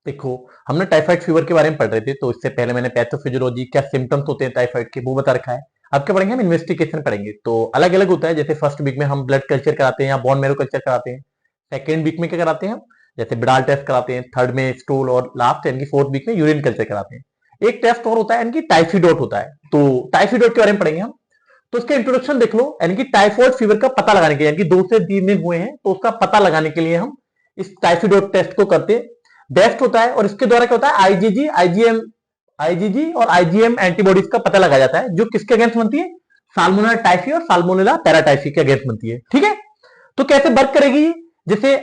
देखो, हमने typhoid fever के बारे में पढ़ रहे थे, तो इससे पहले मैंने पैथोफिजियोलॉजी, क्या सिम्टम्स होते हैं टाइफाइड के, वो बता रखा है। अब क्या पढ़ेंगे हम, इन्वेस्टिगेशन पढ़ेंगे। तो अलग अलग होता है, जैसे फर्स्ट वीक में हम ब्लड कल्चर कराते हैं या बोन मैरो कल्चर कराते हैं। सेकेंड वीक में क्या कराते हैं हम, जैसे बिडाल टेस्ट कराते हैं। थर्ड में स्टूल, और लास्ट यानी कि फोर्थ वीक में यूरिन कल्चर कराते हैं। एक टेस्ट और होता है यानी कि टाइफिडोट होता है, तो टाइफिडोट के बारे में पढ़ेंगे हम। तो उसका इंट्रोडक्शन देख लो, यानी कि टाइफॉइड फीवर का पता लगाने के लिए, यानी कि 2 से 3 दिन हुए हैं तो उसका पता लगाने के लिए हम इस टाइफिडोट टेस्ट को करते हैं। बेस्ट होता है, और इसके द्वारा क्या होता है, आईजीजी और आईजीएम एंटीबॉडीज का पता लगाया जाता है, जो किसके अगेंस्ट बनती है, साल्मोनेला टाइफी और साल्मोनेला पैराटाइफी के अगेंस्ट बनती है। ठीक है, तो कैसे वर्क करेगी ये? जैसे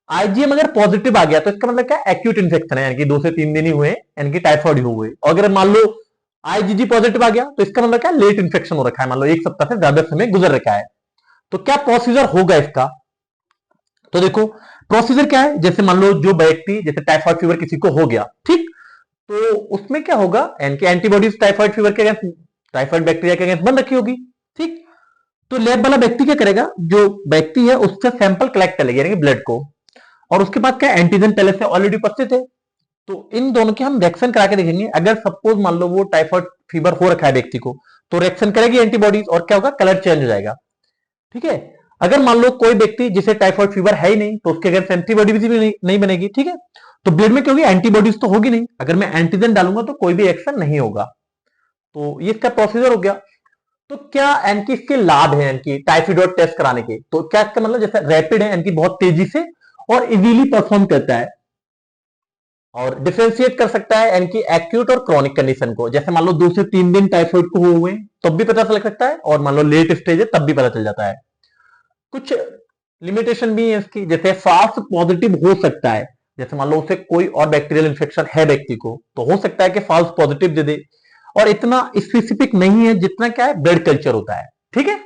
आईजीएम अगर पॉजिटिव आ गया तो इसका मतलब क्या, एक्यूट इन्फेक्शन है, यानी कि 2 से 3 दिन ही हुए, यानी कि टाइफॉइड ही हुए। और अगर मान लो आईजीजी पॉजिटिव आ गया तो इसका मतलब क्या, लेट इन्फेक्शन हो रखा है, मान लो 1 सप्ताह से ज्यादा समय गुजर रखा है। तो क्या प्रोसीजर होगा इसका, तो देखो प्रोसीजर क्या है। जैसे मान लो जो व्यक्ति, जैसे टाइफाइड फीवर किसी को हो गया, ठीक, तो उसमें क्या होगा, यानी एंटीबॉडीज टाइफाइड फीवर के अगेंस्ट, टाइफाइड बैक्टीरिया के अगेंस्ट बन रखी होगी। ठीक, तो लैब वाला व्यक्ति क्या करेगा, जो व्यक्ति है उससे सैंपल कलेक्ट कर लेगा, यानी ब्लड को, और उसके बाद क्या, एंटीजन पहले से ऑलरेडी उपस्थित है, तो इन दोनों की हम रिएक्शन करा के देखेंगे। अगर सपोज मान लो वो टाइफाइड फीवर हो रखा है व्यक्ति को, तो रिएक्शन करेगी एंटीबॉडीज, और क्या होगा, कलर चेंज हो जाएगा। ठीक है, अगर मान लो कोई व्यक्ति जिसे टाइफाइड फीवर है ही नहीं, तो उसके अगेंस्ट एंटीबॉडी भी नहीं बनेगी। ठीक है, तो ब्लड में क्या होगी, एंटीबॉडीज तो होगी नहीं, अगर मैं एंटीजन डालूंगा तो कोई भी एक्शन नहीं होगा। तो ये इसका प्रोसीजर हो गया। तो क्या एनकी इसके लाभ है, एनकी टाइफाइड टेस्ट कराने के, तो क्या इसका मतलब, जैसे रैपिड है, एनकी बहुत तेजी से और इजीली परफॉर्म करता है, और डिफरेंशिएट कर सकता है इनकी एक्यूट और क्रॉनिक कंडीशन को। जैसे मान लो 2 से 3 दिन टाइफाइड को हुए तब भी पता चल सकता है, और मान लो लेट स्टेज है तब भी पता चल जाता है। कुछ लिमिटेशन भी है इसकी, जैसे फास्ट पॉजिटिव हो सकता है, जैसे मान लो उसे कोई और बैक्टीरियल इंफेक्शन है व्यक्ति को, तो हो सकता है कि फास्ट पॉजिटिव दे दे, और इतना स्पेसिफिक नहीं है जितना क्या है ब्लड कल्चर होता है। ठीक है।